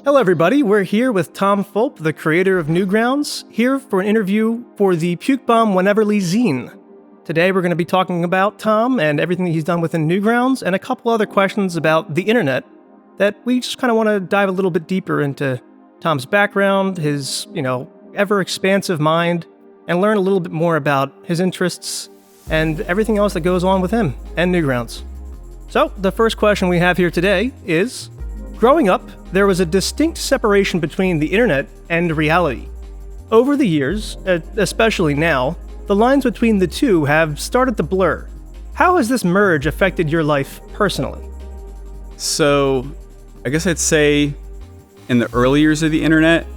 Hello everybody, we're here with Tom Fulp, the creator of Newgrounds, here for an interview for the PukeBomb Wheneverly Zine. Today we're going to be talking about Tom and everything that he's done within Newgrounds, and a couple other questions about the internet that we just kind of want to dive a little bit deeper into Tom's background, his, ever-expansive mind, and learn a little bit more about his interests and everything else that goes on with him and Newgrounds. So, the first question we have here today is, growing up, there was a distinct separation between the internet and reality. Over the years, especially now, the lines between the two have started to blur. How has this merge affected your life personally? So, I guess I'd say in the early years of the internet,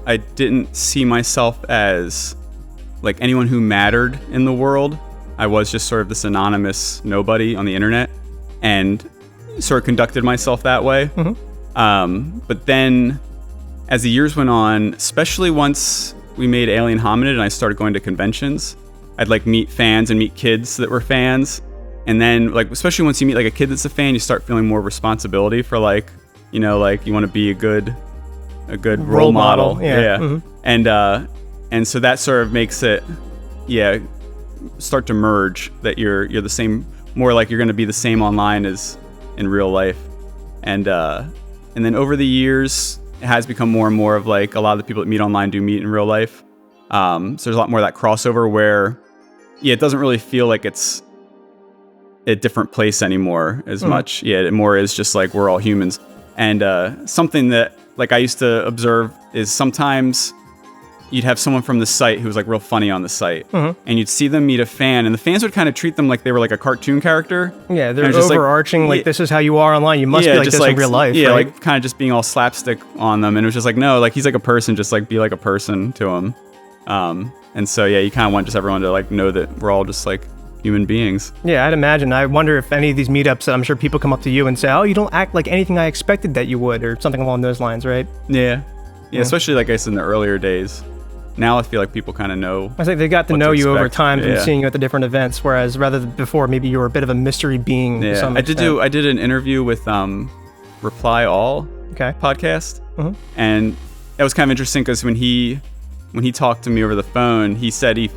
I didn't see myself as like anyone who mattered in the world. I was just sort of this anonymous nobody on the internet and sort of conducted myself that way. Mm-hmm. But then as the years went on, especially once we made Alien Hominid and I started going to conventions, I'd like meet fans and meet kids that were fans. And then like, especially once you meet like a kid that's a fan, you start feeling more responsibility for like you want to be a good role model. Yeah. Mm-hmm. And so that sort of makes it, start to merge that you're the same, more like you're going to be the same online as in real life. And then over the years, it has become more and more of like a lot of the people that meet online do meet in real life. So there's a lot more of that crossover where, it doesn't really feel like it's a different place anymore as much. Yeah, it more is just like we're all humans. And something that like I used to observe is sometimes you'd have someone from the site who was like real funny on the site, and you'd see them meet a fan, and the fans would kind of treat them like they were like a cartoon character. Yeah, they're overarching, like this is how you are online. You must be like this in real life. Yeah, right? like kind of just being all slapstick on them, and it was just like no, like he's like a person, just like be like a person to him. And so you kind of want just everyone to like know that we're all just like human beings. Yeah, I'd imagine. I wonder if any of these meetups, I'm sure people come up to you and say, "Oh, you don't act like anything I expected that you would," or something along those lines, right? Yeah, especially like I said in the earlier days. Now I feel like people kind of know. I think they got to know you over time from seeing you at the different events, whereas rather than before, maybe you were a bit of a mystery being. Yeah, to some extent. I did an interview with Reply All podcast, and that was kind of interesting because when he talked to me over the phone, he said he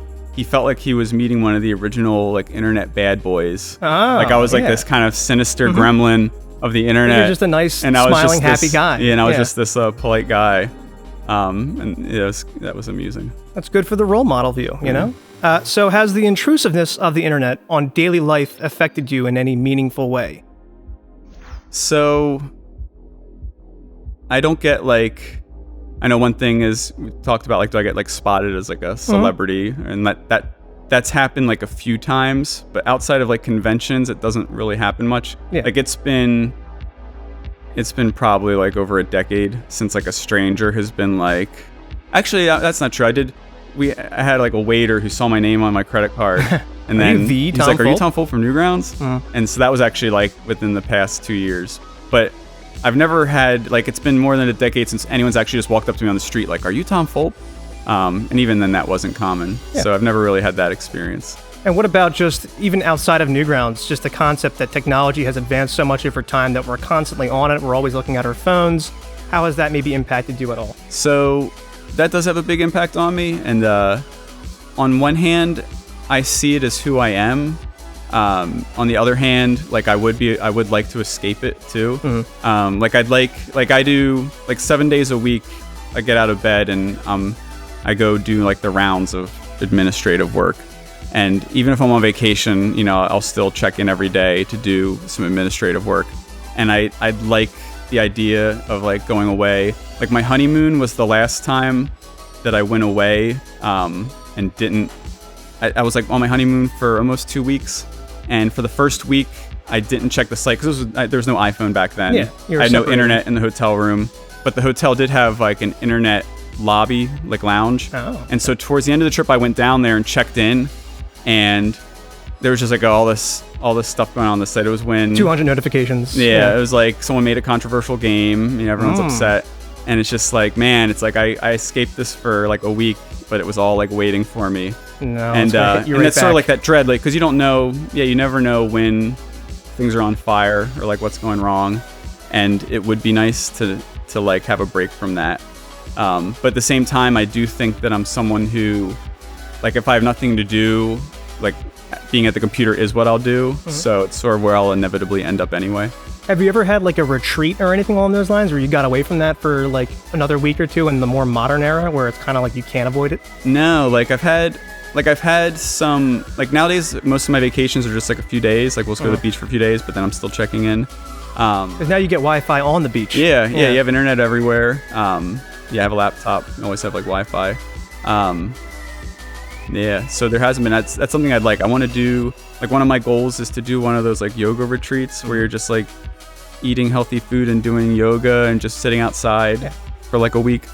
felt like he was meeting one of the original like internet bad boys. Oh, like I was like this kind of sinister gremlin of the internet. You're just a nice, and smiling, happy guy. Yeah, and I was just this polite guy. And that was amusing. That's good for the role model view, you know? So has the intrusiveness of the internet on daily life affected you in any meaningful way? So I don't get like, I know one thing is we talked about like, do I get like spotted as like a celebrity? And that's happened like a few times, but outside of like conventions, it doesn't really happen much. Yeah. Like it's been probably like over a decade since like a stranger has been like, actually that's not true. I had like a waiter who saw my name on my credit card and then he's like, are you Tom Fulp from Newgrounds? And so that was actually like within the past 2 years. But I've never had, like it's been more than a decade since anyone's actually just walked up to me on the street like, are you Tom Fulp? And even then that wasn't common. Yeah. So I've never really had that experience. And what about just, even outside of Newgrounds, just the concept that technology has advanced so much over time that we're constantly on it, we're always looking at our phones. How has that maybe impacted you at all? So that does have a big impact on me. And on one hand, I see it as who I am. On the other hand, like I would like to escape it too. Like I do like 7 days a week, I get out of bed and I go do like the rounds of administrative work. And even if I'm on vacation, I'll still check in every day to do some administrative work. And I'd like the idea of like going away. Like my honeymoon was the last time that I went away and didn't. I was like on my honeymoon for almost 2 weeks. And for the first week, I didn't check the site because there was no iPhone back then. Yeah, I had no internet in the hotel room. But the hotel did have like an internet lobby, like lounge. Oh. And so towards the end of the trip, I went down there and checked in. And there was just like all this stuff going on the site. It was when 200 notifications. Yeah, it was like someone made a controversial game. Everyone's upset, and it's just like, man, it's like I escaped this for like a week, but it was all like waiting for me. No, and that's sort of like that dread, like because you don't know. Yeah, you never know when things are on fire or like what's going wrong, and it would be nice to to like have a break from that. But at the same time, I do think that I'm someone who, like, if I have nothing to do, like, being at the computer is what I'll do. So it's sort of where I'll inevitably end up anyway. Have you ever had like a retreat or anything along those lines where you got away from that for like another week or two in the more modern era where it's kind of like you can't avoid it? No, like I've had some, like nowadays, most of my vacations are just like a few days. Like we'll just go to the beach for a few days, but then I'm still checking in. Because now you get Wi-Fi on the beach. Yeah, you have internet everywhere. You have a laptop, you always have like Wi-Fi. Yeah, so there hasn't been, that's something I'd like. I want to do, like one of my goals is to do one of those like yoga retreats where you're just like eating healthy food and doing yoga and just sitting outside for like a week.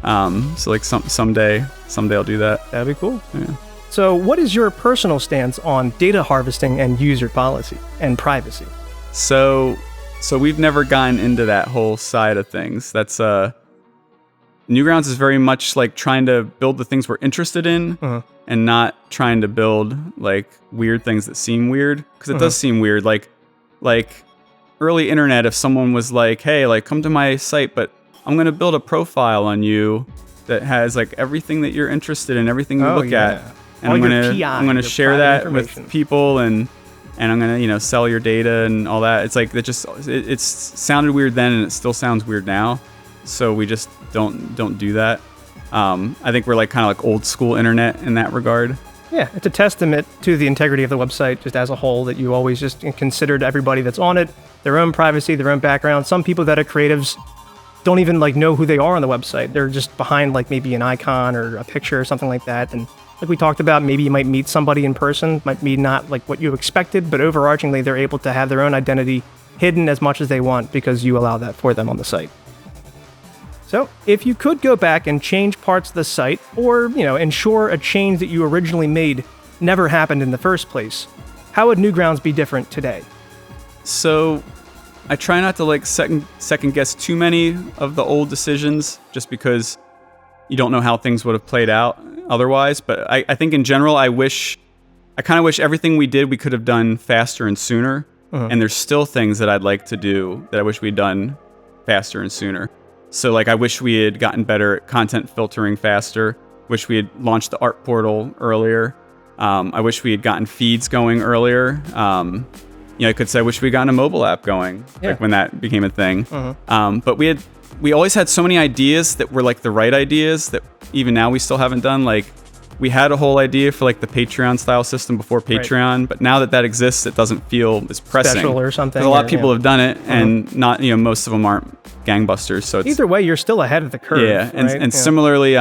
So like someday I'll do that. That'd be cool. Yeah. So what is your personal stance on data harvesting and user policy and privacy? So we've never gotten into that whole side of things. That's Newgrounds is very much like trying to build the things we're interested in and not trying to build like weird things that seem weird, because it does seem weird. Like early internet, if someone was like, hey, like come to my site, but I'm going to build a profile on you that has like everything that you're interested in, everything you look at. And I'm going to share that with people and I'm going to, sell your data and all that. It's like, it's sounded weird then and it still sounds weird now. So we just don't do that. I think we're like kind of like old school internet in that regard. Yeah, it's a testament to the integrity of the website just as a whole that you always just considered everybody that's on it, their own privacy, their own background. Some people that are creatives don't even like know who they are on the website. They're just behind like maybe an icon or a picture or something like that. And like we talked about, maybe you might meet somebody in person, might be not like what you expected, but overarchingly they're able to have their own identity hidden as much as they want because you allow that for them on the site. So, if you could go back and change parts of the site, or, ensure a change that you originally made never happened in the first place, how would Newgrounds be different today? So, I try not to like second guess too many of the old decisions, just because you don't know how things would have played out otherwise. But I think in general, I kind of wish everything we did we could have done faster and sooner. And there's still things that I'd like to do that I wish we'd done faster and sooner. So like I wish we had gotten better at content filtering faster. Wish we had launched the art portal earlier. I wish we had gotten feeds going earlier. I could say I wish we had gotten a mobile app going, like when that became a thing. But we always had so many ideas that were like the right ideas that even now we still haven't done. Like we had a whole idea for like the Patreon style system before Patreon, but now that exists, it doesn't feel as pressing. Special or something. A lot of people have done it, and not most of them aren't gangbusters. So it's, either way, you're still ahead of the curve. Yeah, and similarly,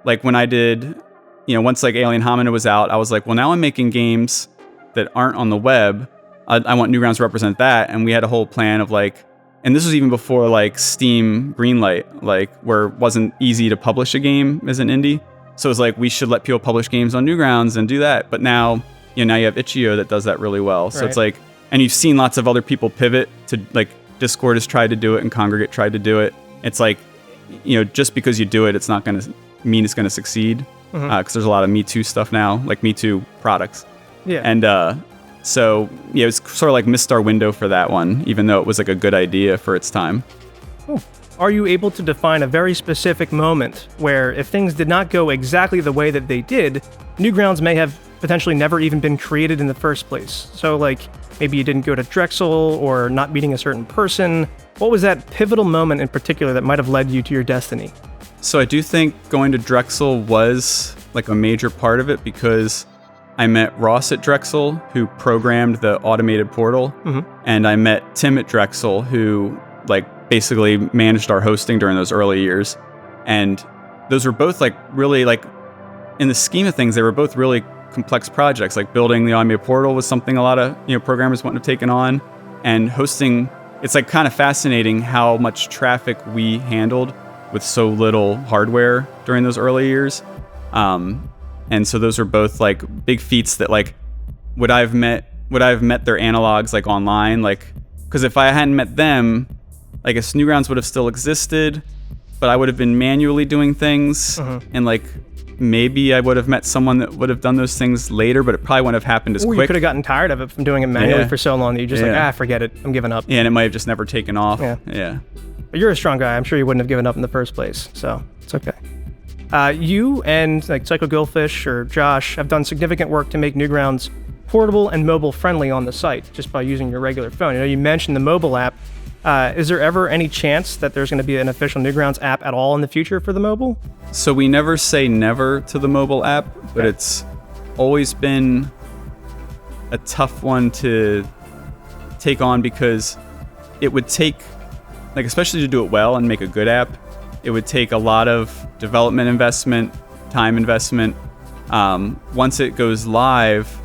like when I did, once like Alien Hominid was out, I was like, well, now I'm making games that aren't on the web. I want Newgrounds to represent that, and we had a whole plan of like, and this was even before like Steam Greenlight, like where it wasn't easy to publish a game as an indie. So it was like, we should let people publish games on Newgrounds and do that. But now, now you have Itch.io that does that really well. So it's like, and you've seen lots of other people pivot to like, Discord has tried to do it and Congregate tried to do it. It's like, just because you do it, it's not going to mean it's going to succeed. Because there's a lot of Me Too stuff now, like Me Too products. Yeah. And so, it was sort of like missed our window for that one, even though it was like a good idea for its time. Cool. Are you able to define a very specific moment where if things did not go exactly the way that they did, Newgrounds may have potentially never even been created in the first place? So like, maybe you didn't go to Drexel or not meeting a certain person. What was that pivotal moment in particular that might have led you to your destiny? So I do think going to Drexel was like a major part of it, because I met Ross at Drexel, who programmed the automated portal. And I met Tim at Drexel, who like basically managed our hosting during those early years. And those were both like really like, in the scheme of things, they were both really complex projects. Like building the automated portal was something a lot of programmers wouldn't have taken on, and hosting, it's like kind of fascinating how much traffic we handled with so little hardware during those early years. And so those are both like big feats that like would I've met their analogs like online, like, because if I hadn't met them, I guess Newgrounds would have still existed, but I would have been manually doing things, and like maybe I would have met someone that would have done those things later, but it probably wouldn't have happened as quick. Or you could have gotten tired of it from doing it manually for so long that you just forget it, I'm giving up. Yeah, and it might have just never taken off. Yeah. But you're a strong guy. I'm sure you wouldn't have given up in the first place, so it's okay. You and like Psycho Gillfish or Josh have done significant work to make Newgrounds portable and mobile friendly on the site just by using your regular phone. You mentioned the mobile app. Is there ever any chance that there's going to be an official Newgrounds app at all in the future for the mobile? So we never say never to the mobile app, but it's always been a tough one to take on because it would take, like, especially to do it well and make a good app, it would take a lot of development investment, time investment. Once it goes live,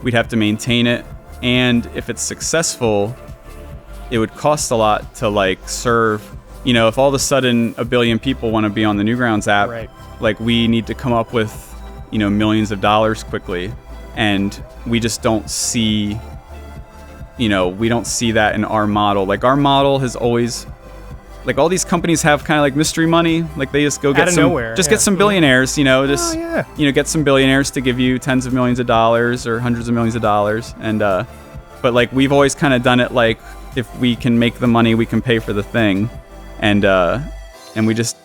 we'd have to maintain it. And if it's successful, it would cost a lot to like serve, if all of a sudden a billion people want to be on the Newgrounds app, right. Like we need to come up with, millions of dollars quickly. And we just don't see, we don't see that in our model. Like our model has always, like all these companies have kind of like mystery money. Like they just go get get some billionaires, get some billionaires to give you tens of millions of dollars or hundreds of millions of dollars. And, but like we've always kind of done it like if we can make the money, we can pay for the thing. And we just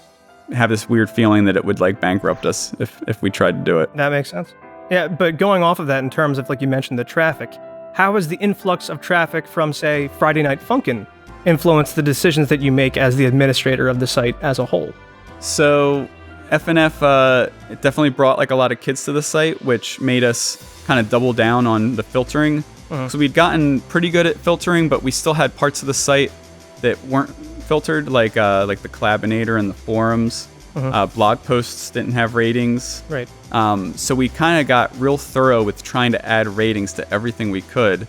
have this weird feeling that it would like bankrupt us if we tried to do it. That makes sense. Yeah, but going off of that in terms of, like you mentioned, the traffic, how has the influx of traffic from, say, Friday Night Funkin' influenced the decisions that you make as the administrator of the site as a whole? So FNF, it definitely brought like a lot of kids to the site, which made us kind of double down on the filtering. So we'd gotten pretty good at filtering, but we still had parts of the site that weren't filtered, like the Collabinator and the forums. Blog posts didn't have ratings. Right. So we kind of got real thorough with trying to add ratings to everything we could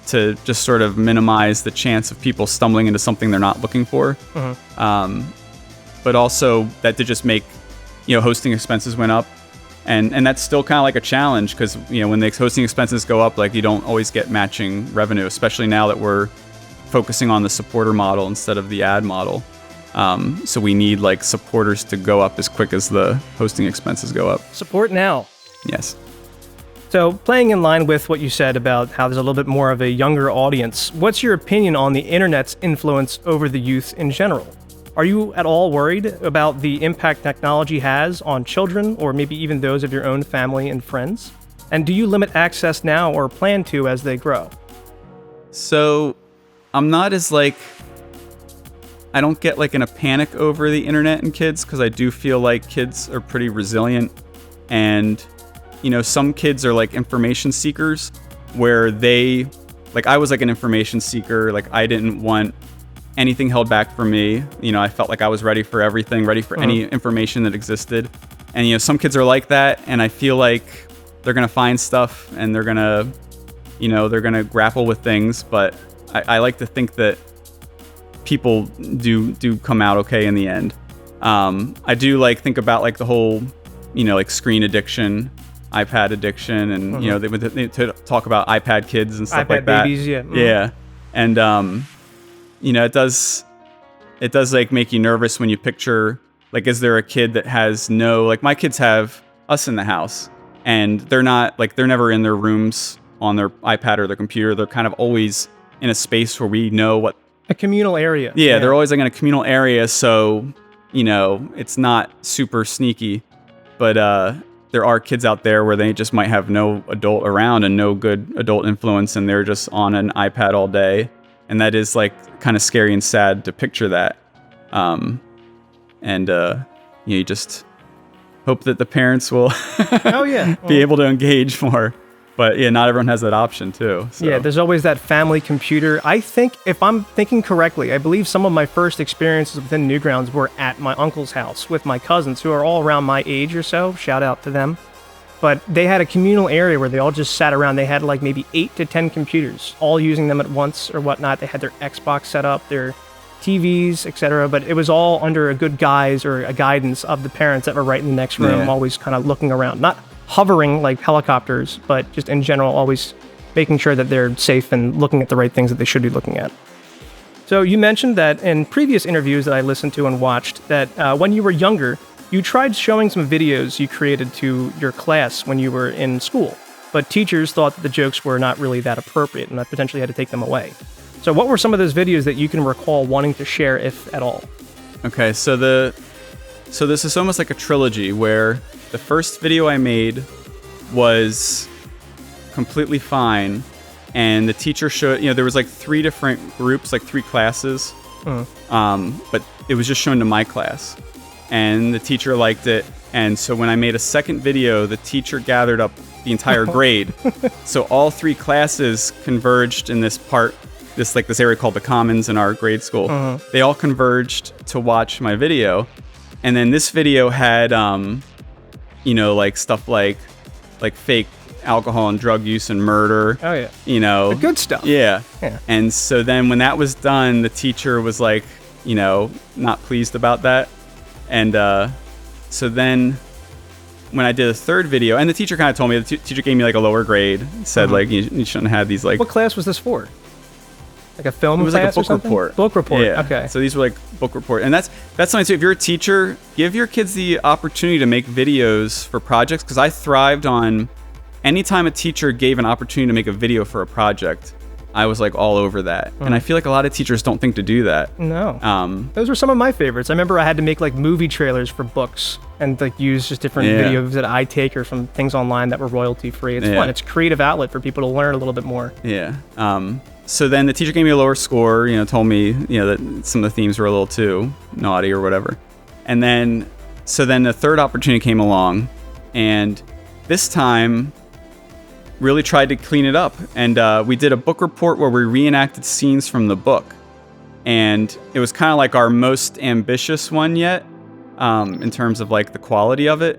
to just sort of minimize the chance of people stumbling into something they're not looking for. But also that did just make, hosting expenses went up. And that's still kind of like a challenge because, when the hosting expenses go up, like you don't always get matching revenue, especially now that we're focusing on the supporter model instead of the ad model. So we need like supporters to go up as quick as the hosting expenses go up. Support now. Yes. So playing in line with what you said about how there's a little bit more of a younger audience, what's your opinion on the internet's influence over the youth in general? Are you at all worried about the impact technology has on children or maybe even those of your own family and friends? And do you limit access now or plan to as they grow? So I'm not as like, I don't get like in a panic over the internet and kids because I do feel like kids are pretty resilient. And, some kids are like information seekers where they, like I was like an information seeker. Like I didn't want anything held back from me. I felt like I was ready for everything, ready for any information that existed. And, some kids are like that. And I feel like they're going to find stuff and they're going to, grapple with things. But I like to think that people do come out okay in the end. I do like think about like the whole, like screen addiction, iPad addiction. And, they talk about iPad kids and stuff iPad like that. Babies, yeah. Yeah. And, it does like make you nervous when you picture, like, is there a kid that has no, like my kids have us in the house and they're not like, they're never in their rooms on their iPad or their computer. They're kind of always in a space where we know what. A communal area. Yeah. They're always like in a communal area. So, it's not super sneaky, but, there are kids out there where they just might have no adult around and no good adult influence. And they're just on an iPad all day. And that is like kind of scary and sad to picture that. You just hope that the parents will be able to engage more. But yeah, not everyone has that option too. So. Yeah, there's always that family computer. I think, if I'm thinking correctly, I believe some of my first experiences within Newgrounds were at my uncle's house with my cousins who are all around my age or so. Shout out to them. But they had a communal area where they all just sat around. They had like maybe 8 to 10 computers, all using them at once or whatnot. They had their Xbox set up, their TVs, etc. But it was all under a good guise or a guidance of the parents that were right in the next room, always kind of looking around. Not hovering like helicopters, but just in general, always making sure that they're safe and looking at the right things that they should be looking at. So you mentioned that in previous interviews that I listened to and watched, that when you were younger, you tried showing some videos you created to your class when you were in school, but teachers thought that the jokes were not really that appropriate and that potentially had to take them away. So what were some of those videos that you can recall wanting to share, if at all? Okay, so this is almost like a trilogy where the first video I made was completely fine, and the teacher showed, there was like 3 different groups, like 3 classes, but it was just shown to my class, and the teacher liked it. And so when I made a second video, the teacher gathered up the entire grade. So all 3 classes converged in this area called the Commons in our grade school. They all converged to watch my video. And then this video had, like stuff like fake alcohol and drug use and murder. Oh, yeah. The good stuff. Yeah. And so then when that was done, the teacher was like, not pleased about that. And so then when I did a third video, and the teacher kind of told me, the teacher gave me like a lower grade, said like, you shouldn't have these like... What class was this for? Like a film class? It was like a book report. Book report, yeah. Okay. So these were like book report. And that's something too. If you're a teacher, give your kids the opportunity to make videos for projects, because I thrived on anytime a teacher gave an opportunity to make a video for a project. I was like all over that. And I feel like a lot of teachers don't think to do that. No. Those were some of my favorites. I remember I had to make like movie trailers for books and like use just different videos that I take or from things online that were royalty free. It's fun. It's a creative outlet for people to learn a little bit more. Yeah. So then the teacher gave me a lower score, told me, that some of the themes were a little too naughty or whatever. And then, the third opportunity came along, and this time really tried to clean it up. And we did a book report where we reenacted scenes from the book. And it was kind of like our most ambitious one yet, in terms of like the quality of it.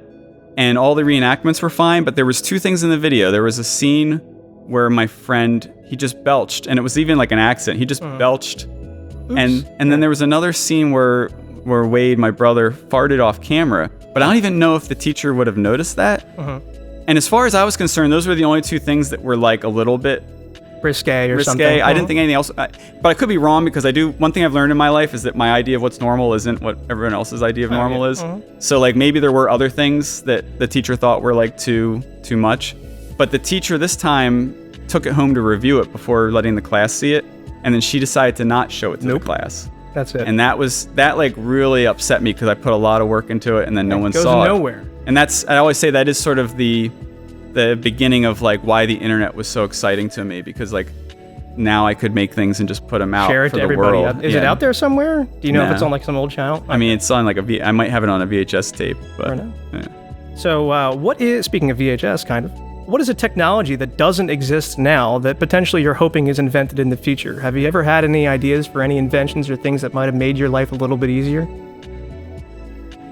And all the reenactments were fine, but there was 2 things in the video. There was a scene where my friend, he just belched, and it was even like an accent. He just belched. Oops. And then there was another scene where Wade, my brother, farted off camera. But I don't even know if the teacher would have noticed that. And as far as I was concerned, those were the only 2 things that were like a little bit risque something. I didn't think anything else. But I could be wrong, because one thing I've learned in my life is that my idea of what's normal isn't what everyone else's idea of normal is. So like maybe there were other things that the teacher thought were like too much. But the teacher this time took it home to review it before letting the class see it. And then she decided to not show it to the class. That's it. And that like really upset me, because I put a lot of work into it and then no one saw it. It goes nowhere. And I always say that is sort of the beginning of like why the internet was so exciting to me, because like now I could make things and just put them out Share it for to the everybody. world. Is it out there somewhere? Do you know if it's on like some old channel? I mean, it's on like I might have it on a VHS tape, but So speaking of VHS kind of, what is a technology that doesn't exist now that potentially you're hoping is invented in the future? Have you ever had any ideas for any inventions or things that might have made your life a little bit easier?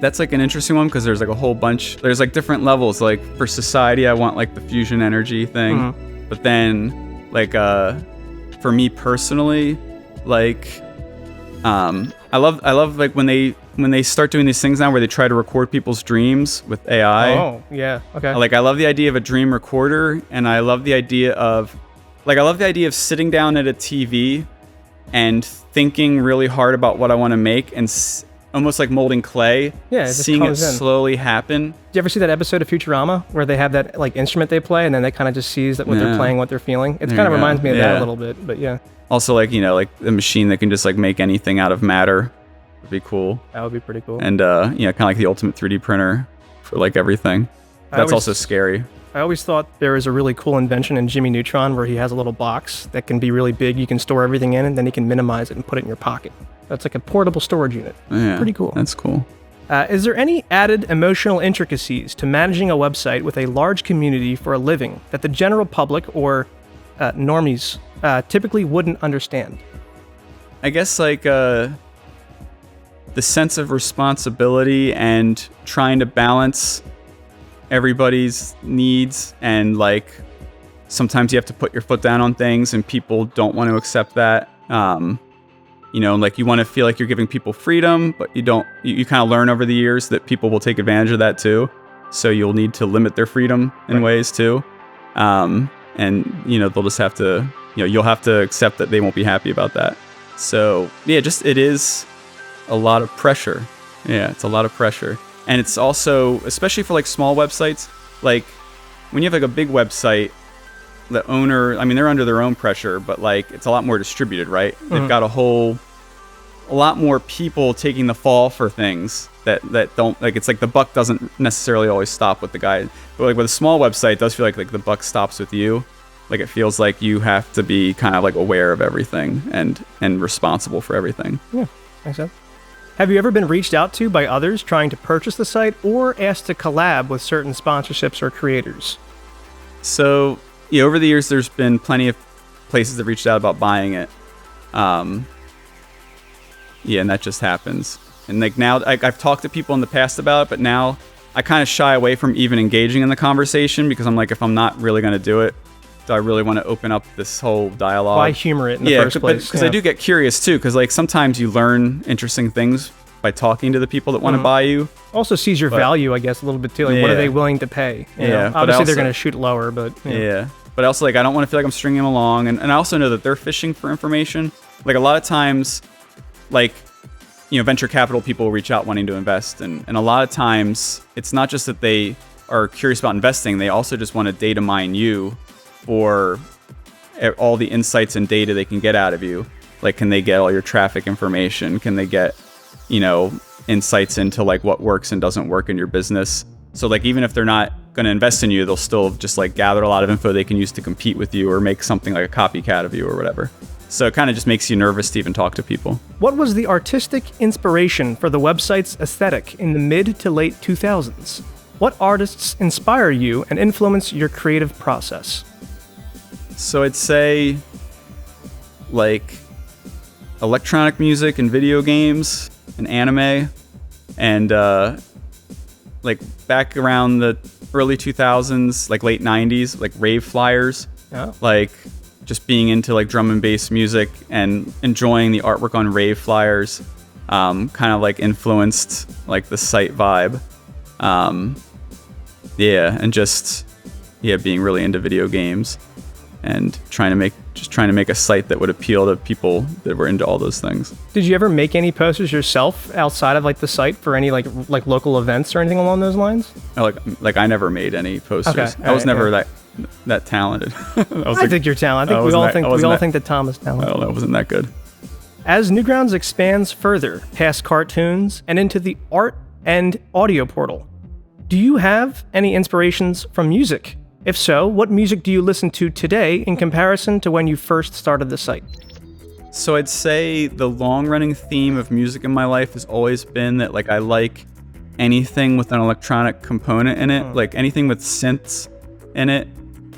That's like an interesting one, because there's like a whole bunch. There's like different levels. Like for society, I want like the fusion energy thing. But then like for me personally, like I love like when they start doing these things now where they try to record people's dreams with AI. Oh, yeah. Okay. Like I love the idea of a dream recorder, and I love the idea of sitting down at a TV and thinking really hard about what I want to make, and almost like molding clay, seeing it slowly happen. Do you ever see that episode of Futurama where they have that like instrument they play, and then they kind of just sees that what they're playing, what they're feeling? It kind of reminds me of that a little bit, but yeah. Also, like, like a machine that can just like make anything out of matter would be cool. That would be pretty cool. And kind of like the ultimate 3D printer for like everything. That's also scary. I always thought there was a really cool invention in Jimmy Neutron where he has a little box that can be really big. You can store everything in, and then he can minimize it and put it in your pocket. That's like a portable storage unit. Yeah, pretty cool. That's cool. Is there any added emotional intricacies to managing a website with a large community for a living that the general public or normies typically wouldn't understand? I guess like the sense of responsibility and trying to balance everybody's needs, and like sometimes you have to put your foot down on things and people don't want to accept that. Like you want to feel like you're giving people freedom, but you don't. You kind of learn over the years that people will take advantage of that too. So you'll need to limit their freedom in ways too. And they'll just have to, you'll have to accept that they won't be happy about that. So yeah, it is a lot of pressure. Yeah, it's a lot of pressure. And it's also, especially for like small websites, like when you have like a big website, the owner, I mean, they're under their own pressure, but like it's a lot more distributed, right? They've got a lot more people taking the fall for things that don't, like, it's like the buck doesn't necessarily always stop with the guy. But like with a small website, it does feel like the buck stops with you. Like it feels like you have to be kind of like aware of everything and responsible for everything. Yeah, makes sense. Have you ever been reached out to by others trying to purchase the site or asked to collab with certain sponsorships or creators? So, yeah, over the years, there's been plenty of places that reached out about buying it. Yeah, and that just happens. And like now, I've talked to people in the past about it, but now I kind of shy away from even engaging in the conversation because I'm like, if I'm not really going to do it, do I really want to open up this whole dialogue? Why humor it in the first place? Because I do get curious too, because like sometimes you learn interesting things by talking to the people that want to buy you. Also sees your value, I guess, a little bit too. Like, what are they willing to pay? You know? Obviously, they're going to shoot lower, but... Yeah. But also, like, I don't want to feel like I'm stringing them along. And I also know that they're fishing for information. Like, a lot of times, like, you know, venture capital people will reach out wanting to invest. And a lot of times, it's not just that they are curious about investing. They also just want to data mine you for all the insights and data they can get out of you. Like, can they get all your traffic information? Can they get, you know, insights into like what works and doesn't work in your business? So like, even if they're not going to invest in you, they'll still just like gather a lot of info they can use to compete with you or make something like a copycat of you or whatever. So it kind of just makes you nervous to even talk to people. What was the artistic inspiration for the website's aesthetic in the mid to late 2000s? What artists inspire you and influence your creative process? So I'd say like electronic music and video games and anime, and like back around the early 2000s, like late 90s, like rave flyers. Oh. Like just being into like drum and bass music and enjoying the artwork on rave flyers, kind of like influenced like the site vibe. Yeah, and just being really into video games and trying to make a site that would appeal to people that were into all those things. Did you ever make any posters yourself outside of like the site for any like local events or anything along those lines? Like I never made any posters. Okay, I was never that talented. I think you're talented. I think we all think that Tom is talented. No, that wasn't that good. As Newgrounds expands further past cartoons and into the art and audio portal, do you have any inspirations from music? If so, what music do you listen to today in comparison to when you first started the site? So I'd say the long-running theme of music in my life has always been that like I like anything with an electronic component in it, like anything with synths in it.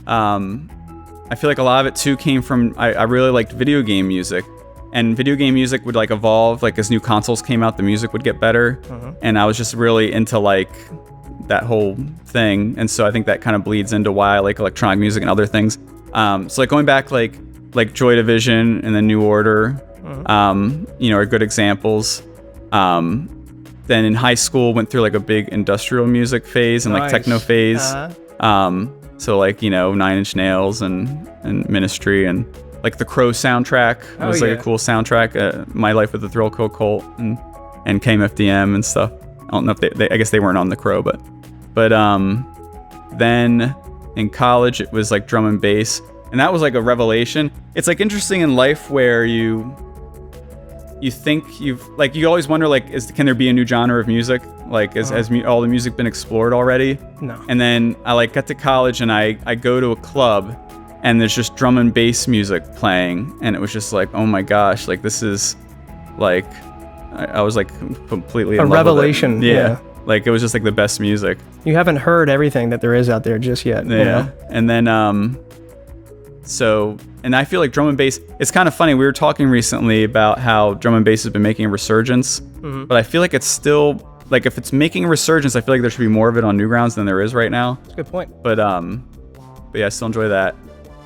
I feel like a lot of it too came from I really liked video game music, and video game music would like evolve. Like as new consoles came out, the music would get better, and I was just really into like that whole thing, and so I think that kind of bleeds into why I like electronic music and other things. So like going back like Joy Division and the New Order, you know, are good examples. Then in high school went through like a big industrial music phase and like techno phase. So like, you know, Nine Inch Nails and Ministry and like the Crow soundtrack was like a cool soundtrack. My Life with the Thrill Kill Cult and KMFDM and stuff. I don't know if they I guess they weren't on the Crow, but then in college it was like drum and bass, and that was like a revelation. It's like interesting in life where you think you always wonder like can there be a new genre of music? Like has all the music been explored already? No. And then I like get to college and I go to a club and there's just drum and bass music playing, and it was just like, oh my gosh, like this is like I was like completely in love revelation. With it. Yeah. Like it was just like the best music. You haven't heard everything that there is out there just yet. Yeah. You know? And then and I feel like drum and bass, it's kind of funny. We were talking recently about how drum and bass has been making a resurgence, but I feel like it's still like if it's making a resurgence, I feel like there should be more of it on Newgrounds than there is right now. That's a good point. But yeah, I still enjoy that.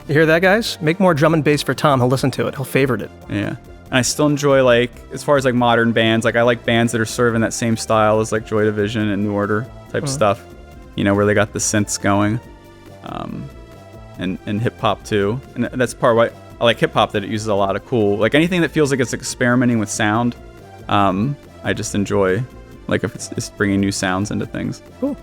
You hear that, guys? Make more drum and bass for Tom. He'll listen to it. He'll favorite it. Yeah. And I still enjoy, like, as far as, like, modern bands, like, I like bands that are sort of in that same style as, like, Joy Division and New Order type stuff, you know, where they got the synths going, and hip-hop, too. And that's part of why I like hip-hop, that it uses a lot of cool, like, anything that feels like it's experimenting with sound, I just enjoy, like, if it's bringing new sounds into things. Cool.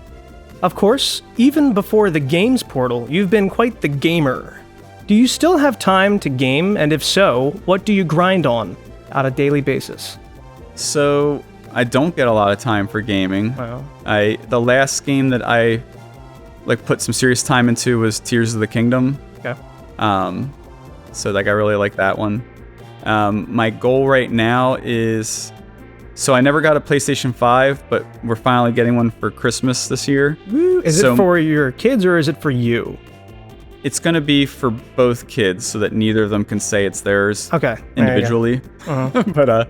Of course, even before the games portal, you've been quite the gamer. Do you still have time to game, and if so, what do you grind on on a daily basis? So I don't get a lot of time for gaming. Wow. The last game that I put some serious time into was Tears of the Kingdom. Okay. So I really like that one. My goal right now is, so I never got a PlayStation 5, but we're finally getting one for Christmas this year. Woo. Is it for your kids or is it for you? It's going to be for both kids so that neither of them can say it's theirs individually. Uh-huh.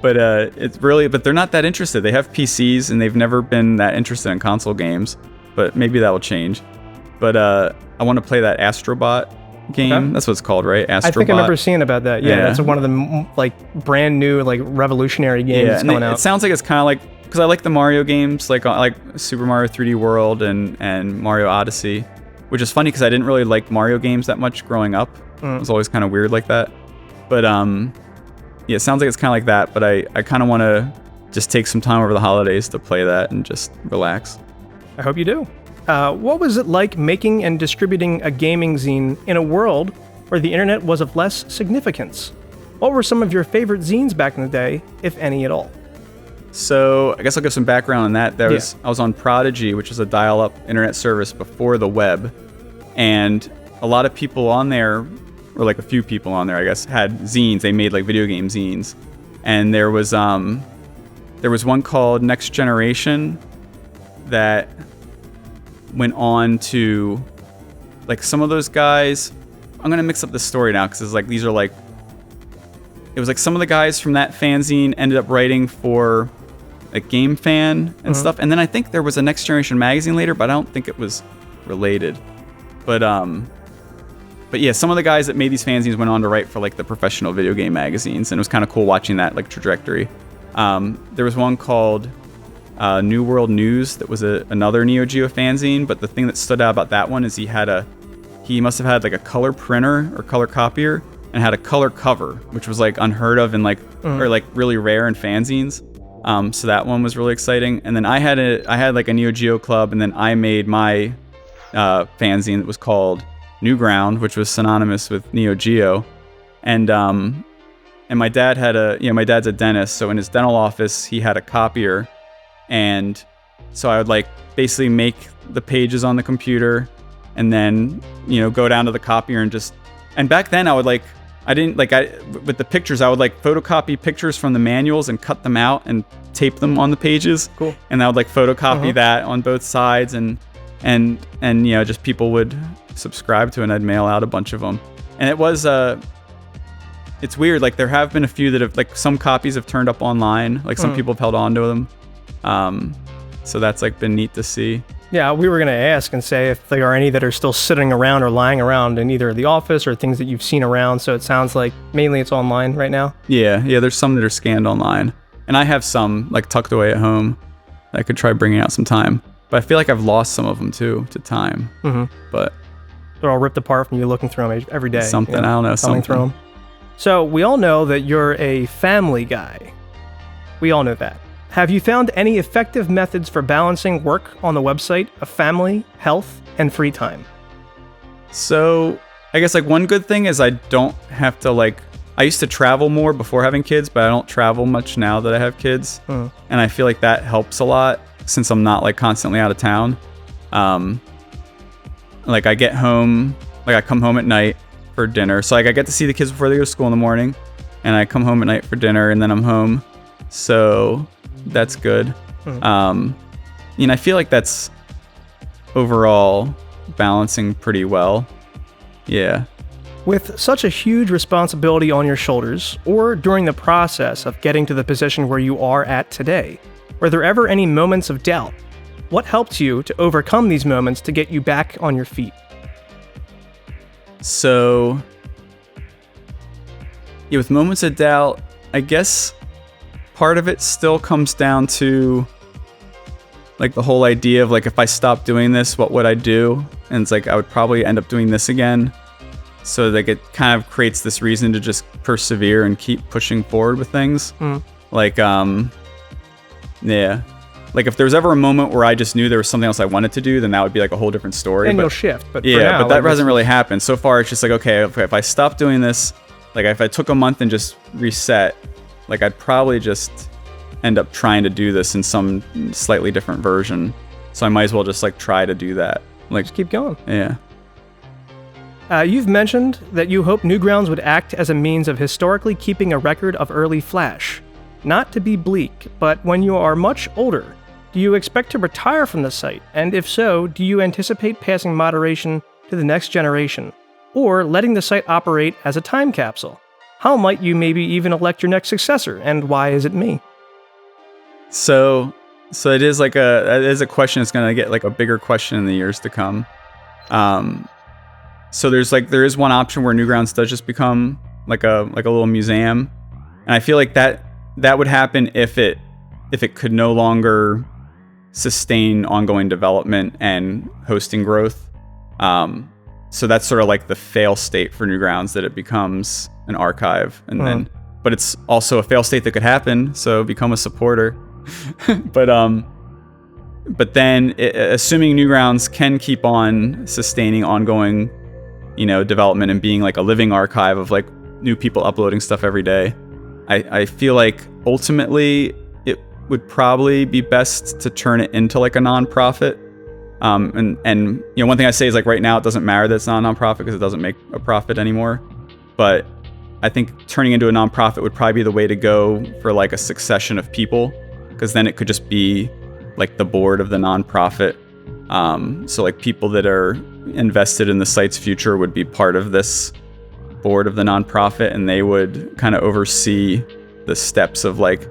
but it's really, but they're not that interested. They have PCs and they've never been that interested in console games, but maybe that will change. But I want to play that Astrobot game. Okay. That's what it's called, right? Astrobot. I think I remember seeing about that. Yeah, that's one of the brand new revolutionary games coming out. It sounds like it's kind of like, because I like the Mario games, like Super Mario 3D World and Mario Odyssey, which is funny because I didn't really like Mario games that much growing up. It was always kind of weird like that. But yeah, it sounds like it's kind of like that, but I kind of want to just take some time over the holidays to play that and just relax. I hope you do. What was it like making and distributing a gaming zine in a world where the internet was of less significance? What were some of your favorite zines back in the day, if any at all? So I guess I'll give some background on that. I was on Prodigy, which is a dial-up internet service before the web, and a lot of people on there, or a few people on there, I guess, had zines. They made video game zines, and there was one called Next Generation that went on to some of those guys. I'm gonna mix up the story now because it's these are it was some of the guys from that fanzine ended up writing for Game Fan and stuff, and then I think there was a Next Generation magazine later, but I don't think it was related. But yeah, some of the guys that made these fanzines went on to write for the professional video game magazines, and it was kind of cool watching that trajectory. There was one called New World News that was another Neo Geo fanzine, but the thing that stood out about that one is he must have had a color printer or color copier and had a color cover, which was unheard of and or really rare in fanzines. So that one was really exciting. And then I had a Neo Geo club, and then I made my fanzine that was called Newgrounds, which was synonymous with Neo Geo. And my dad had my dad's a dentist, so in his dental office he had a copier, and so I would basically make the pages on the computer and then go down to the copier and back then I would with the pictures I would photocopy pictures from the manuals and cut them out and tape them on the pages. Cool. And I would photocopy that on both sides, and just people would subscribe to it, and I'd mail out a bunch of them. And it was it's weird, there have been a few that have some copies have turned up online, some people have held on to them. So that's been neat to see. Yeah, we were going to ask and say if there are any that are still sitting around or lying around in either the office or things that you've seen around. So it sounds like mainly it's online right now. Yeah, there's some that are scanned online, and I have some tucked away at home that I could try bringing out some time. But I feel like I've lost some of them too to time. But they're all ripped apart from you looking through them every day. Something, I don't know, something. Through them. So we all know that you're a family guy. We all know that. Have you found any effective methods for balancing work on the website of family, health, and free time? So I guess one good thing is I don't have to I used to travel more before having kids, but I don't travel much now that I have kids. And I feel like that helps a lot since I'm not constantly out of town. I get home, I come home at night for dinner. So I get to see the kids before they go to school in the morning, and I come home at night for dinner, and then I'm home. So that's good. I feel like that's overall balancing pretty well. Yeah. With such a huge responsibility on your shoulders, or during the process of getting to the position where you are at today, were there ever any moments of doubt? What helped you to overcome these moments to get you back on your feet? So, yeah, with moments of doubt, I guess part of it still comes down to the whole idea of if I stopped doing this, what would I do? And it's I would probably end up doing this again. So it kind of creates this reason to just persevere and keep pushing forward with things. Yeah. like if there's ever a moment where I just knew there was something else I wanted to do, then that would be like a whole different story. And you'll shift. But yeah, for now, but that hasn't really happened. So far, it's just like, okay, if I stop doing this, like if I took a month and just reset, like I'd probably just end up trying to do this in some slightly different version. So I might as well just like try to do that. Like just keep going. Yeah. You've mentioned that you hope Newgrounds would act as a means of historically keeping a record of early Flash. Not to be bleak, but when you are much older, do you expect to retire from the site? And if so, do you anticipate passing moderation to the next generation, or letting the site operate as a time capsule? How might you maybe even elect your next successor, and why is it me? So it is like a question that's going to get like a bigger question in the years to come. So there is one option where Newgrounds does just become like a little museum, and I feel like that would happen if it could no longer sustain ongoing development and hosting growth. So that's sort of like the fail state for Newgrounds, that it becomes an archive, and then, but it's also a fail state that could happen. So become a supporter, but then assuming Newgrounds can keep on sustaining ongoing, development and being like a living archive of like new people uploading stuff every day, I feel like ultimately it would probably be best to turn it into like a nonprofit. And one thing I say is like right now it doesn't matter that it's not a nonprofit because it doesn't make a profit anymore. But I think turning into a nonprofit would probably be the way to go for like a succession of people, because then it could just be like the board of the nonprofit. So like people that are invested in the site's future would be part of this board of the nonprofit, and they would kind of oversee the steps of like,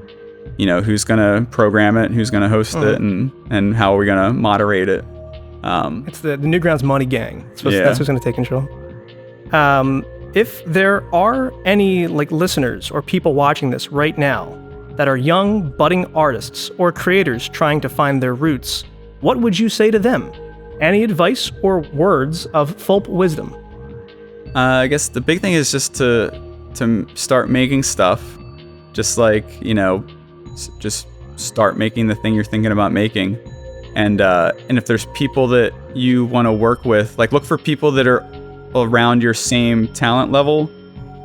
who's going to program it, who's going to host it, and how are we going to moderate it. It's the Newgrounds money gang. That's who's going to take control. If there are any like listeners or people watching this right now that are young, budding artists or creators trying to find their roots, what would you say to them? Any advice or words of Fulp wisdom? I guess the big thing is just to start making stuff. Just like, just start making the thing you're thinking about making. And if there's people that you want to work with, like look for people that are around your same talent level.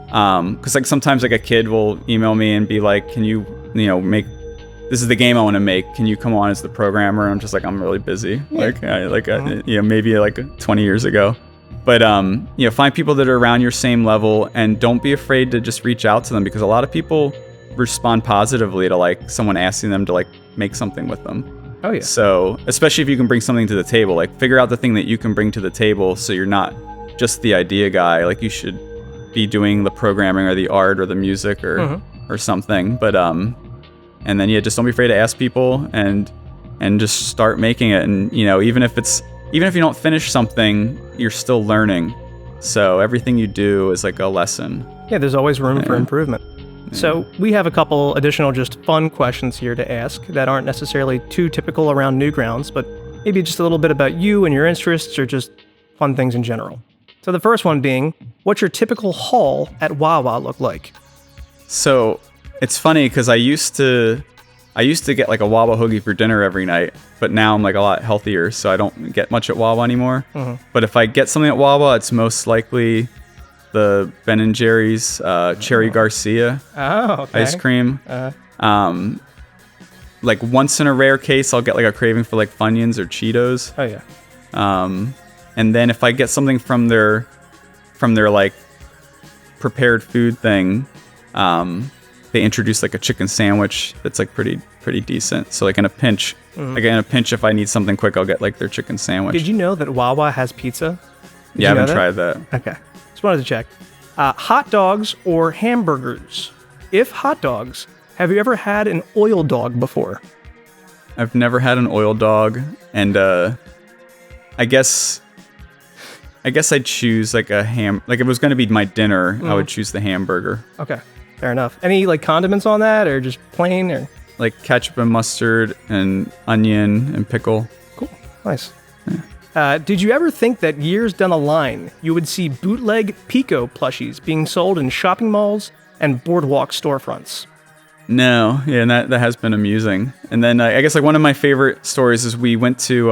Because like sometimes like a kid will email me and be like, can you make, this is the game I want to make, can you come on as the programmer? And I'm just like, I'm really busy. Yeah. Maybe like 20 years ago. But find people that are around your same level, and don't be afraid to just reach out to them, because a lot of people respond positively to like someone asking them to like make something with them. Oh yeah. So especially if you can bring something to the table, like figure out the thing that you can bring to the table, so you're not just the idea guy. Like you should be doing the programming or the art or the music or something. But and then just don't be afraid to ask people and just start making it. And even if you don't finish something, you're still learning. So everything you do is like a lesson. Yeah, there's always room for improvement. So we have a couple additional just fun questions here to ask that aren't necessarily too typical around Newgrounds, but maybe just a little bit about you and your interests, or just fun things in general. So the first one being, what's your typical haul at Wawa look like? So it's funny because I used to get like a Wawa hoagie for dinner every night, but now I'm like a lot healthier, so I don't get much at Wawa anymore. But if I get something at Wawa, it's most likely the Ben & Jerry's Cherry Garcia ice cream. Like once in a rare case, I'll get like a craving for like Funyuns or Cheetos. Oh yeah. And then if I get something from their like prepared food thing, they introduce like a chicken sandwich that's like pretty decent. So like in a pinch, if I need something quick, I'll get like their chicken sandwich. Did you know that Wawa has pizza? I haven't tried that. Okay. Just wanted to check. Hot dogs or hamburgers? If hot dogs, have you ever had an oil dog before? I've never had an oil dog, and I guess I'd choose like a ham. Like if it was going to be my dinner, I would choose the hamburger. Okay, fair enough. Any like condiments on that, or just plain, or like ketchup and mustard and onion and pickle? Cool, nice. Yeah. Did you ever think that years down the line, you would see bootleg Pico plushies being sold in shopping malls and boardwalk storefronts? No, yeah, and that has been amusing. And then I guess like one of my favorite stories is we went to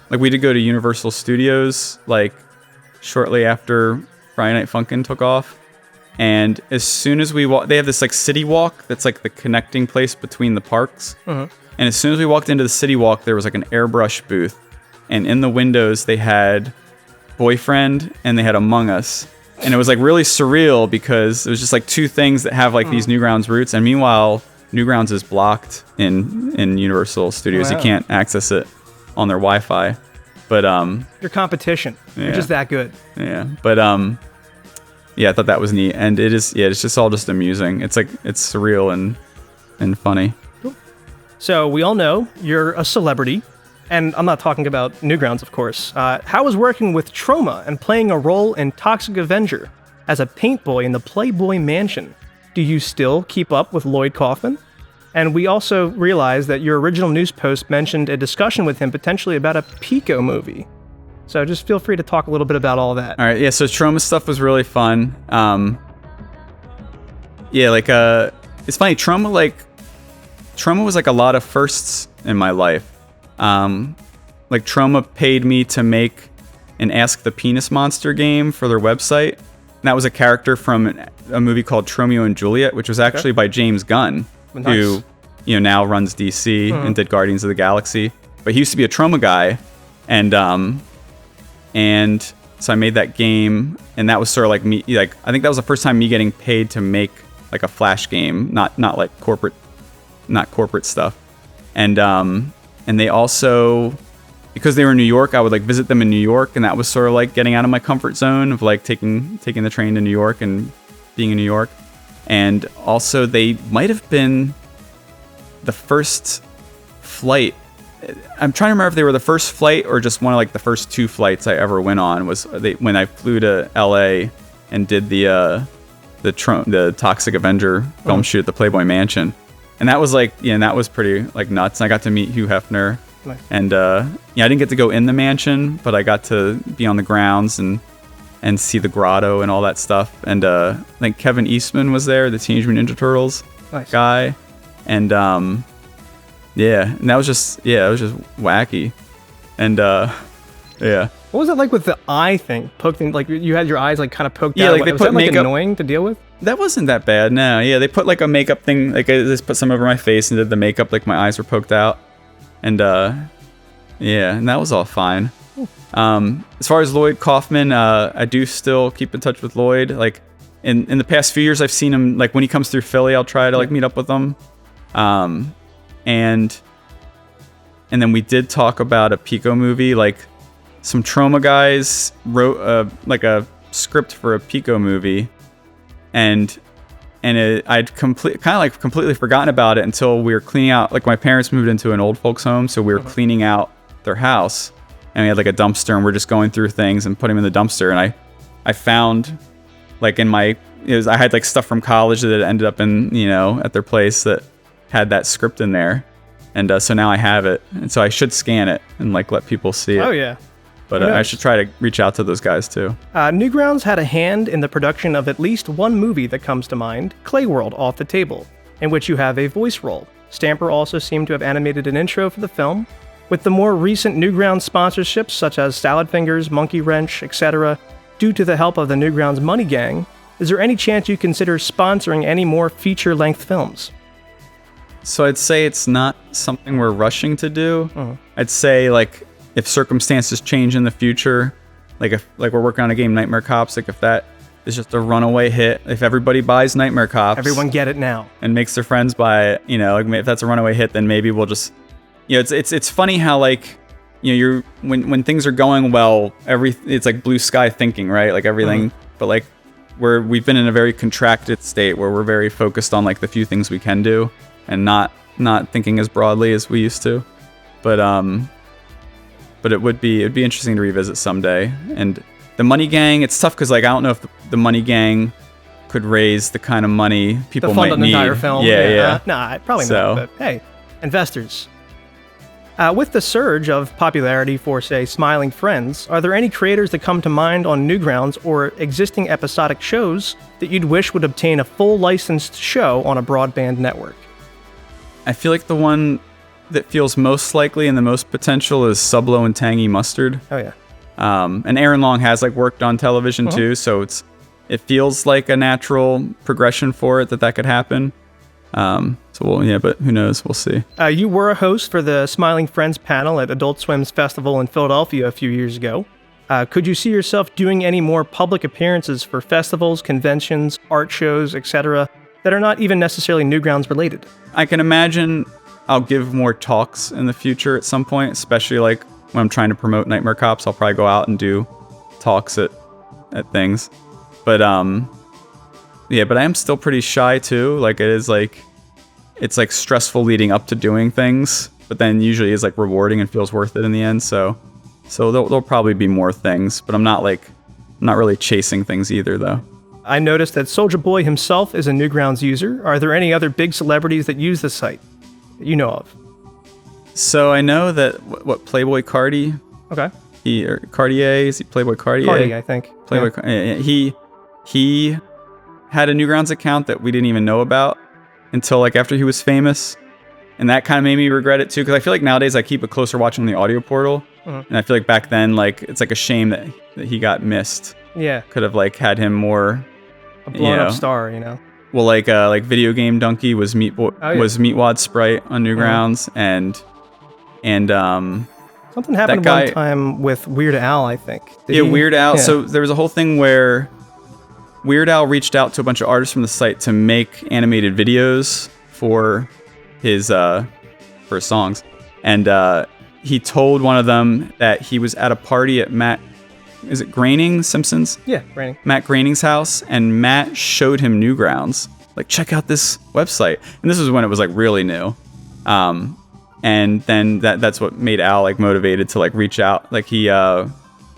like we did go to Universal Studios like shortly after Friday Night Funkin' took off. And as soon as we they have this like city walk that's like the connecting place between the parks. And as soon as we walked into the city walk, there was like an airbrush booth, and in the windows they had Boyfriend and they had Among Us. And it was like really surreal because it was just like two things that have like these Newgrounds roots. And meanwhile, Newgrounds is blocked in Universal Studios. Wow. You can't access it on their Wi-Fi. But your competition, you're just that good. Yeah, but yeah, I thought that was neat, and it is. Yeah, it's just all just amusing. It's like it's surreal and funny. Cool. So we all know you're a celebrity. And I'm not talking about Newgrounds, of course. How was working with Trauma and playing a role in Toxic Avenger as a paint boy in the Playboy Mansion? Do you still keep up with Lloyd Kaufman? And we also realized that your original news post mentioned a discussion with him potentially about a Pico movie. So just feel free to talk a little bit about all that. All right, yeah, so Trauma stuff was really fun. Yeah, like, it's funny, Trauma was like a lot of firsts in my life. Like Trauma paid me to make an Ask the Penis Monster game for their website. And that was a character from a movie called Tromeo and Juliet, which was actually by James Gunn, who now runs DC and did Guardians of the Galaxy. But he used to be a Trauma guy, and so I made that game, and that was sort of like me. Like I think that was the first time me getting paid to make like a Flash game, not like corporate stuff, and they also, because they were in New York, I would like visit them in New York, and that was sort of like getting out of my comfort zone of like taking the train to New York and being in New York. And also they might have been the first flight. I'm trying to remember if they were the first flight or just one of like the first two flights I ever went on was when I flew to LA and did the Toxic Avenger film shoot at the Playboy Mansion. And that was like, and that was pretty like nuts. And I got to meet Hugh Hefner. Nice. And I didn't get to go in the mansion, but I got to be on the grounds and see the grotto and all that stuff. And I think Kevin Eastman was there, the Teenage Mutant Ninja Turtles guy. And and that was just wacky. And yeah. What was it like with the eye thing? Poked, like you had your eyes like kind of poked out. Yeah, like they put makeup. Annoying to deal with? That wasn't that bad. No, yeah, they put like a makeup thing. Like I just put some over my face and did the makeup. Like my eyes were poked out, and and that was all fine. As far as Lloyd Kaufman, I do still keep in touch with Lloyd. Like in the past few years, I've seen him. Like when he comes through Philly, I'll try to like meet up with him. And then we did talk about a Pico movie. Like some Trauma guys wrote like a script for a Pico movie. And I'd completely forgotten about it until we were cleaning out. Like my parents moved into an old folks home, so we were cleaning out their house, and we had like a dumpster, and we're just going through things and putting them in the dumpster. And I found like I had like stuff from college that ended up in at their place that had that script in there, and so now I have it, and so I should scan it and like let people see it. Oh yeah. But I should try to reach out to those guys too. Newgrounds had a hand in the production of at least one movie that comes to mind, Clay World Off the Table, in which you have a voice role. Stamper also seemed to have animated an intro for the film. With the more recent Newgrounds sponsorships such as Salad Fingers, Monkey Wrench, etc., due to the help of the Newgrounds Money Gang, is there any chance you consider sponsoring any more feature-length films? So I'd say it's not something we're rushing to do. I'd say like, if circumstances change in the future, like if like we're working on a game, Nightmare Cops, like if that is just a runaway hit, if everybody buys Nightmare Cops, everyone get it now, and makes their friends buy it, like if that's a runaway hit, then maybe we'll just, it's funny how like, you're when things are going well, it's like blue sky thinking, right? Like everything, but like we've been in a very contracted state where we're very focused on like the few things we can do and not thinking as broadly as we used to, but it'd be interesting to revisit someday. And the Money Gang, it's tough because like I don't know if the Money Gang could raise the kind of money people might need. To fund an entire film. Yeah. Nah, probably not. But hey, investors. With the surge of popularity for, say, Smiling Friends, are there any creators that come to mind on Newgrounds or existing episodic shows that you'd wish would obtain a full licensed show on a broadband network? I feel like the one that feels most likely and the most potential is Sublo and Tangy Mustard. Oh yeah. And Aaron Long has like worked on television too, so it feels like a natural progression for it that could happen. But who knows? We'll see. You were a host for the Smiling Friends panel at Adult Swim's festival in Philadelphia a few years ago. Could you see yourself doing any more public appearances for festivals, conventions, art shows, etc., that are not even necessarily Newgrounds related? I can imagine I'll give more talks in the future at some point, especially like when I'm trying to promote Nightmare Cops. I'll probably go out and do talks at things. But but I am still pretty shy too. Like it's like stressful leading up to doing things, but then usually is like rewarding and feels worth it in the end. So there'll probably be more things, but I'm not really chasing things either though. I noticed that Soulja Boy himself is a Newgrounds user. Are there any other big celebrities that use the site that you know of? So I know that what Playboy Cardi. Okay. Cartier, is he Playboy Cartier? Cardi, I think. Playboy. Yeah. He had a Newgrounds account that we didn't even know about until like after he was famous, and that kind of made me regret it too. Because I feel like nowadays I keep a closer watch on the audio portal, and I feel like back then like it's like a shame that he got missed. Yeah. Could have like had him more a blown up star, you know. Well, like Video Game Donkey was was Meatwad Sprite on Newgrounds, and something happened one time with Weird Al, I think. Weird Al. Yeah. So there was a whole thing where Weird Al reached out to a bunch of artists from the site to make animated videos for his songs, and he told one of them that he was at a party at Matt. Is it Groening Simpsons? Yeah, Groening. Matt Groening's house, and Matt showed him Newgrounds. Like, check out this website. And this was when it was like really new. And then that's what made Al like motivated to like reach out. Like he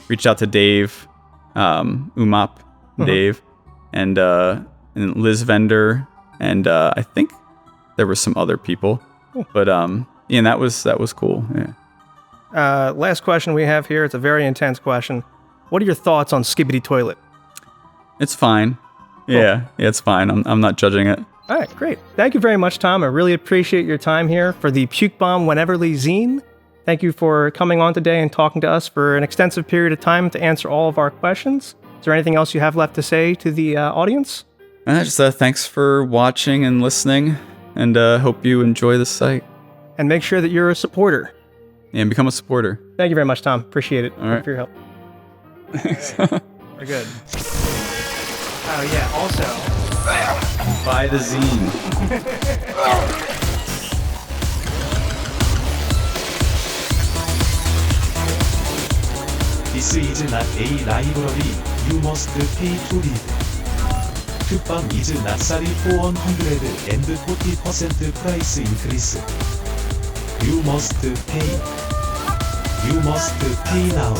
reached out to Dave, Umap, Dave, and Liz Vendor, and I think there were some other people. Cool. But and that was cool. Yeah. Last question we have here. It's a very intense question. What are your thoughts on Skibidi Toilet? It's fine. Cool. Yeah, it's fine. I'm not judging it. All right, great. Thank you very much, Tom. I really appreciate your time here for the PukeBomb Wheneverly zine. Thank you for coming on today and talking to us for an extensive period of time to answer all of our questions. Is there anything else you have left to say to the audience? Just thanks for watching and listening, and hope you enjoy the site. And make sure that you're a supporter. And become a supporter. Thank you very much, Tom. Appreciate it. All right. Thank you for your help. We're good. Oh, yeah, also... Buy the zine. This is not a library. You must pay to read. PukeBomb is necessary for 140% price increase. You must pay. You must pay now.